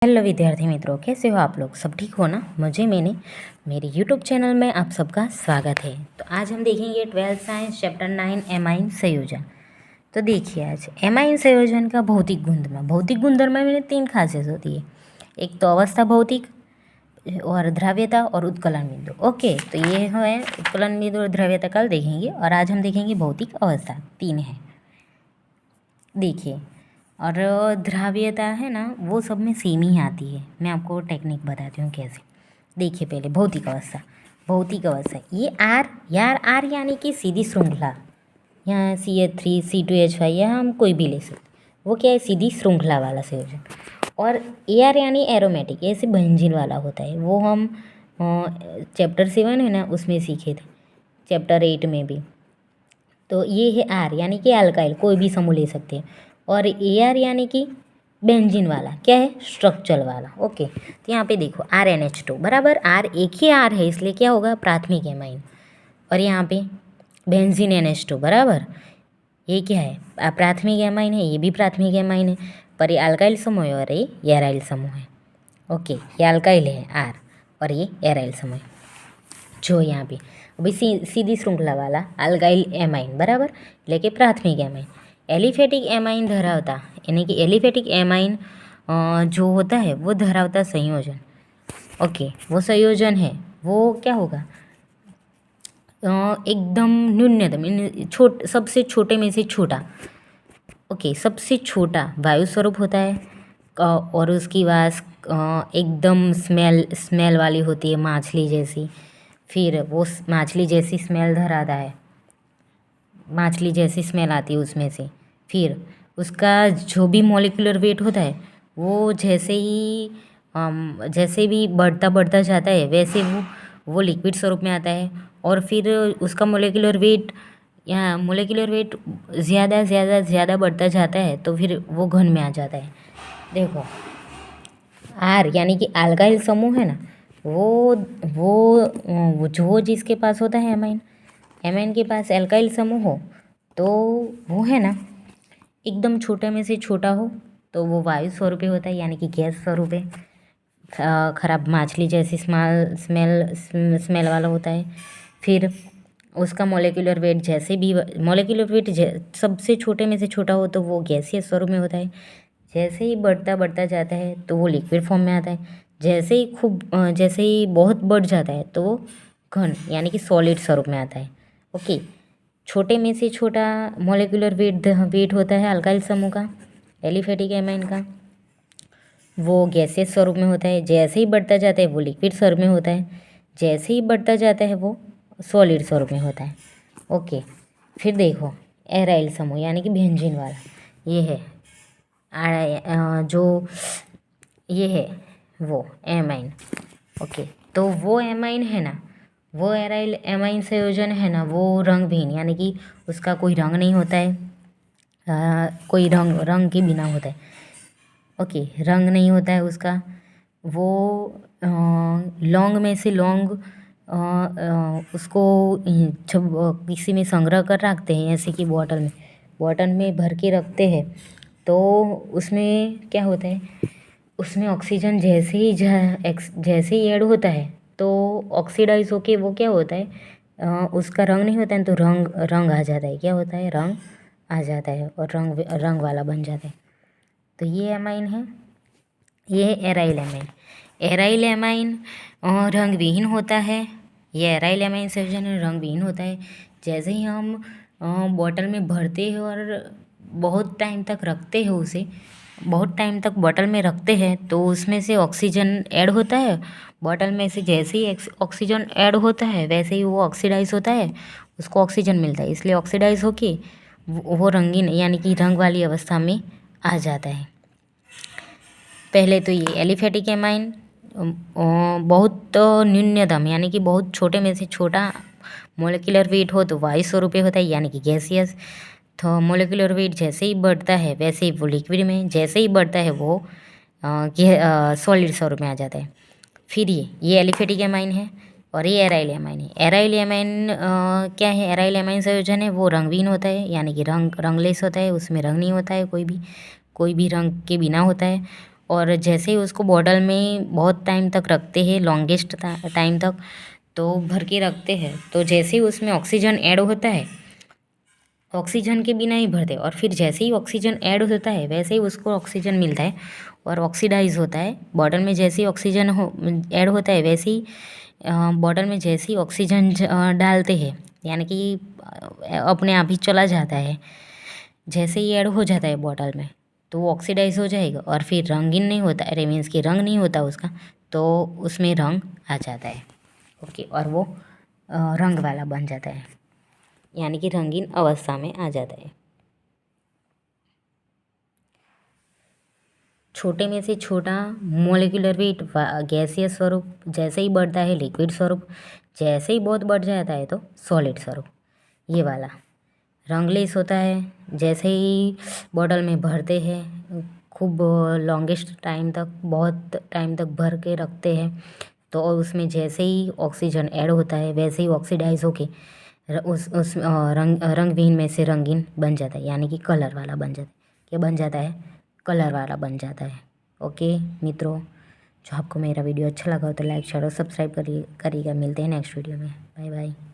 Hello विद्यार्थी मित्रों, कैसे हो आप लोग? सब ठीक हो ना? मैंने मेरे यूट्यूब चैनल में आप सबका स्वागत है। तो आज हम देखेंगे 12th साइंस चैप्टर 9 एमाइन संयोजन। तो देखिए, आज एमाइन संयोजन का भौतिक गुणधर्म में 3 खासियत होती है। एक तो अवस्था भौतिक और द्रव्यता और उत्कलन बिंदु। ओके, तो ये है उत्कलन बिंदु और द्रव्यता कल देखेंगे, और आज हम देखेंगे भौतिक अवस्था। 3 है, देखिए। और द्रव्यता है ना, वो सब में सेम ही आती है। मैं आपको टेक्निक बताती हूँ कैसे। देखिए, पहले भौतिक अवस्था ये आर यानी कि सीधी श्रृंखला। यहाँ CH3 C2H5 या हम कोई भी ले सकते, वो क्या है, सीधी श्रृंखला वाला संयोजन। और AR यानी एरोमेटिक, ऐसे बेंजीन वाला होता है। वो हम चैप्टर 7 है ना, उसमें सीखे थे, चैप्टर 8 में भी। तो ये है आर यानी कि अल्काइल, कोई भी समूह ले सकते हैं। और AR यानी कि बेंजीन वाला, क्या है, स्ट्रक्चर वाला। ओके, तो यहाँ पे देखो RnH2 बराबर आर, एक ही आर है इसलिए क्या होगा, प्राथमिक एमाइन। और यहाँ पे बेंजीन NH2 बराबर, ये क्या है, प्राथमिक एमाइन है, ये भी प्राथमिक एमाइन है, पर ये अल्काइल समूह है और ये एराइल समूह है। ओके, ये अल्काइल है आर और ये एराइल समूह है। जो यहाँ पे अभी सीधी श्रृंखला वाला अल्काइल एमाइन बराबर, लेके प्राथमिक एमाइन। एलिफेटिक एमाइन धरावता, यानी कि एलिफेटिक एमाइन जो होता है वो धरावता संयोजन। ओके, वो संयोजन है, वो क्या होगा, एकदम न्यूनतम, सबसे छोटे में से छोटा। ओके, सबसे छोटा वायु स्वरूप होता है, और उसकी वास एकदम स्मेल वाली होती है, मछली जैसी। फिर वो मछली जैसी स्मेल धराता है, मछली जैसी स्मेल आती है उसमें से। फिर उसका जो भी मॉलिक्यूलर वेट होता है, वो जैसे भी बढ़ता जाता है, वैसे वो लिक्विड स्वरूप में आता है। और फिर उसका मॉलिक्यूलर वेट ज़्यादा बढ़ता जाता है, तो फिर वो घन में आ जाता है। देखो, आर यानी कि अल्काइल समूह है ना, वो जो जिसके पास होता है एमाइन के पास एल्काइल समूह हो, तो वो है ना एकदम छोटे में से छोटा हो, तो वो वायु स्वरूपी होता है, यानी कि गैस स्वरूप है। खराब मछली जैसी स्मेल वाला होता है। फिर उसका मॉलिक्यूलर वेट सबसे छोटे में से छोटा हो, तो वो गैसीय स्वरूप में होता है। जैसे ही बढ़ता जाता है तो वो लिक्विड फॉर्म में आता है। जैसे ही बहुत बढ़ जाता है तो वो घन यानी कि सॉलिड स्वरूप में आता है। ओके, छोटे में से छोटा मॉलिक्यूलर वेट होता है अल्काइल समूह का, एलिफेटिक एमाइन का, वो गैसीय स्वरूप में होता है। जैसे ही बढ़ता जाता है वो लिक्विड स्वरूप में होता है, जैसे ही बढ़ता जाता है वो सॉलिड स्वरूप में होता है। ओके, फिर देखो एराइल समूह यानी कि बेंजीन वाला, ये है जो ये है वो एमाइन। ओके, तो वो एमाइन है ना, वो एराइल एमाइन संयोजन है ना, वो रंगहीन यानी कि उसका कोई रंग नहीं होता है, कोई रंग के बिना होता है। ओके, रंग नहीं होता है उसका। वो लौंग में से लौंग उसको जब किसी में संग्रह कर रखते हैं, जैसे कि बॉटल में भर के रखते हैं, तो उसमें क्या होता है, उसमें ऑक्सीजन जैसे ही ऐड होता है तो ऑक्सीडाइज होके वो क्या होता है, उसका रंग नहीं होता है, तो रंग आ जाता है। क्या होता है, रंग आ जाता है और रंग वाला बन जाता है। तो ये एमाइन है, ये है एराइल एमाइन। एराइल एमाइन रंगविहीन होता है। ये एराइल एमाइन संयोजन रंगविहीन होता है। जैसे ही हम बॉटल में भरते हैं और बहुत टाइम तक रखते हैं उसे, बहुत टाइम तक बॉटल में रखते हैं, तो उसमें से ऑक्सीजन ऐड होता है। बॉटल में से जैसे ही ऑक्सीजन ऐड होता है, वैसे ही वो ऑक्सीडाइज होता है, उसको ऑक्सीजन मिलता है, इसलिए ऑक्सीडाइज होके वो रंगीन यानी कि रंग वाली अवस्था में आ जाता है। पहले तो ये एलिफेटिक एमाइन बहुत न्यूनतम यानी कि बहुत छोटे में से छोटा मोलिकुलर वेट हो तो वायु स्वरूपी होता है, यानी कि गैसियस। तो मोलिकुलर वेट जैसे ही बढ़ता है वैसे ही वो लिक्विड में, जैसे ही बढ़ता है वो सॉलिड स्वरूप में आ जाता है। फिर ये एलिफेटिक एमाइन है और ये एराइल एमाइन है। एराइल एमाइन क्या है, एराइल एमाइन संयोजन है, वो रंगहीन होता है, यानी कि रंगलेस होता है, उसमें रंग नहीं होता है, कोई भी रंग के बिना होता है। और जैसे ही उसको बॉटल में बहुत टाइम तक रखते हैं, लॉन्गेस्ट टाइम तक तो भर के रखते हैं, तो जैसे ही उसमें ऑक्सीजन ऐड होता है, ऑक्सीजन के बिना ही भरते, और फिर जैसे ही ऑक्सीजन ऐड होता है वैसे ही उसको ऑक्सीजन मिलता है और ऑक्सीडाइज होता है। बॉटल में जैसे ही ऑक्सीजन हो ऐड होता है वैसे ही बॉटल में जैसे ही ऑक्सीजन डालते हैं, यानी कि अपने आप ही चला जाता है, जैसे ही ऐड हो जाता है बॉटल में तो वो ऑक्सीडाइज हो जाएगा और फिर रंगीन नहीं होता, अरे मीन्स कि रंग नहीं होता उसका, तो उसमें रंग आ जाता है। ओके, और वो रंग वाला बन जाता है, यानी कि रंगीन अवस्था में आ जाता है। छोटे में से छोटा मोलिकुलर वेट गैसीय स्वरूप, जैसे ही बढ़ता है लिक्विड स्वरूप, जैसे ही बहुत बढ़ जाता है तो सॉलिड स्वरूप। ये वाला रंगलेस होता है, जैसे ही बॉटल में भरते हैं, खूब लॉन्गेस्ट टाइम तक, बहुत टाइम तक भर के रखते हैं, तो उसमें जैसे ही ऑक्सीजन ऐड होता है वैसे ही ऑक्सीडाइज होके उस रंगविहीन में से रंगीन बन जाता है, यानी कि कलर वाला बन जाता है। क्या बन जाता है? कलर वाला बन जाता है। ओके मित्रों, जो आपको मेरा वीडियो अच्छा लगा हो तो लाइक शेयर और सब्सक्राइब करिएगा। मिलते हैं नेक्स्ट वीडियो में। Bye bye.